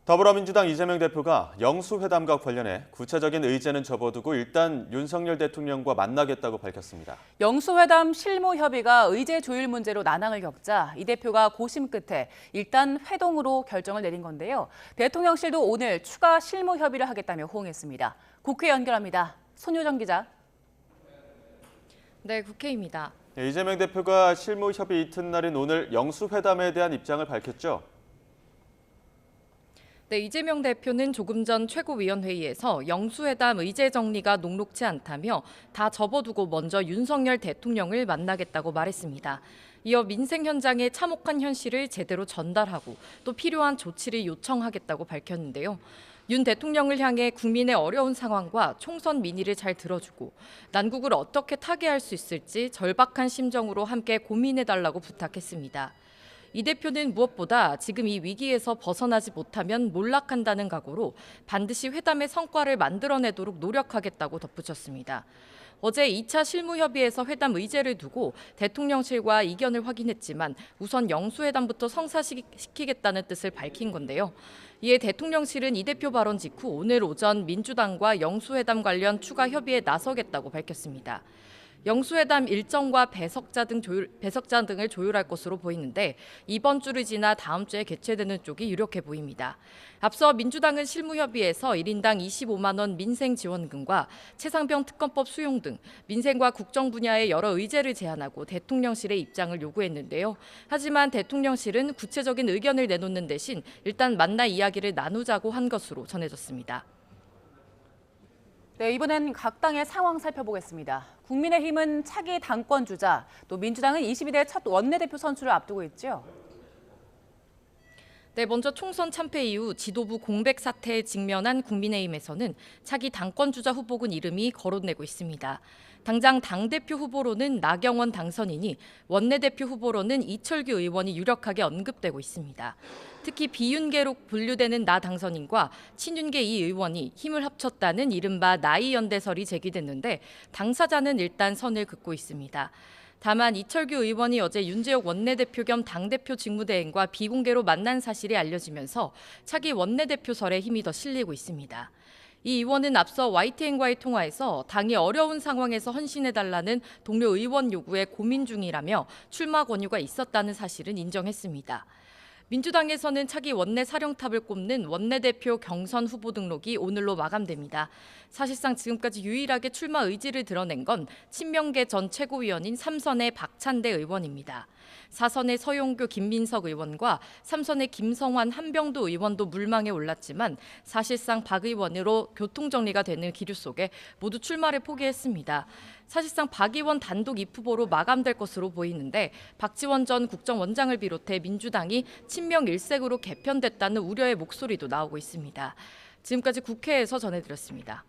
더불어민주당 이재명 대표가 영수회담과 관련해 구체적인 의제는 접어두고 일단 윤석열 대통령과 만나겠다고 밝혔습니다. 영수회담 실무 협의가 의제 조율 문제로 난항을 겪자 이 대표가 고심 끝에 일단 회동으로 결정을 내린 건데요. 대통령실도 오늘 추가 실무 협의를 하겠다며 호응했습니다. 국회 연결합니다. 손효정 기자. 네, 국회입니다. 이재명 대표가 실무 협의 이튿날인 오늘 영수회담에 대한 입장을 밝혔죠. 네, 이재명 대표는 조금 전 최고위원회의에서 영수회담 의제 정리가 녹록치 않다며 다 접어두고 먼저 윤석열 대통령을 만나겠다고 말했습니다. 이어 민생 현장의 참혹한 현실을 제대로 전달하고 또 필요한 조치를 요청하겠다고 밝혔는데요. 윤 대통령을 향해 국민의 어려운 상황과 총선 민의를 잘 들어주고 난국을 어떻게 타개할 수 있을지 절박한 심정으로 함께 고민해달라고 부탁했습니다. 이 대표는 무엇보다 지금 이 위기에서 벗어나지 못하면 몰락한다는 각오로 반드시 회담의 성과를 만들어내도록 노력하겠다고 덧붙였습니다. 어제 2차 실무협의에서 회담 의제를 두고 대통령실과 이견을 확인했지만 우선 영수회담부터 성사시키겠다는 뜻을 밝힌 건데요. 이에 대통령실은 이 대표 발언 직후 오늘 오전 민주당과 영수회담 관련 추가 협의에 나서겠다고 밝혔습니다. 영수회담 일정과 배석자 등을 조율할 것으로 보이는데 이번 주를 지나 다음 주에 개최되는 쪽이 유력해 보입니다. 앞서 민주당은 실무협의에서 1인당 25만 원 민생지원금과 최상병 특검법 수용 등 민생과 국정 분야의 여러 의제를 제안하고 대통령실의 입장을 요구했는데요. 하지만 대통령실은 구체적인 의견을 내놓는 대신 일단 만나 이야기를 나누자고 한 것으로 전해졌습니다. 네, 이번엔 각 당의 상황 살펴보겠습니다. 국민의힘은 차기 당권 주자, 또 민주당은 22대 첫 원내대표 선출을 앞두고 있죠. 네, 먼저 총선 참패 이후 지도부 공백 사태에 직면한 국민의힘에서는 차기 당권 주자 후보군 이름이 거론되고 있습니다. 당장 당대표 후보로는 나경원 당선인이 원내대표 후보로는 이철규 의원이 유력하게 언급되고 있습니다. 특히 비윤계로 분류되는 나 당선인과 친윤계 이 의원이 힘을 합쳤다는 이른바 나이연대설이 제기됐는데 당사자는 일단 선을 긋고 있습니다. 다만 이철규 의원이 어제 윤재옥 원내대표 겸 당대표 직무대행과 비공개로 만난 사실이 알려지면서 차기 원내대표설에 힘이 더 실리고 있습니다. 이 의원은 앞서 YTN과의 통화에서 당이 어려운 상황에서 헌신해달라는 동료 의원 요구에 고민 중이라며 출마 권유가 있었다는 사실은 인정했습니다. 민주당에서는 차기 원내 사령탑을 꼽는 원내대표 경선 후보 등록이 오늘로 마감됩니다. 사실상 지금까지 유일하게 출마 의지를 드러낸 건 친명계 전 최고위원인 3선의 박찬대 의원입니다. 4선의 서용교 김민석 의원과 3선의 김성환 한병도 의원도 물망에 올랐지만 사실상 박 의원으로 교통정리가 되는 기류 속에 모두 출마를 포기했습니다. 사실상 박 의원 단독 입후보로 마감될 것으로 보이는데 박지원 전 국정원장을 비롯해 민주당이 친명 일색으로 개편됐다는 우려의 목소리도 나오고 있습니다. 지금까지 국회에서 전해드렸습니다.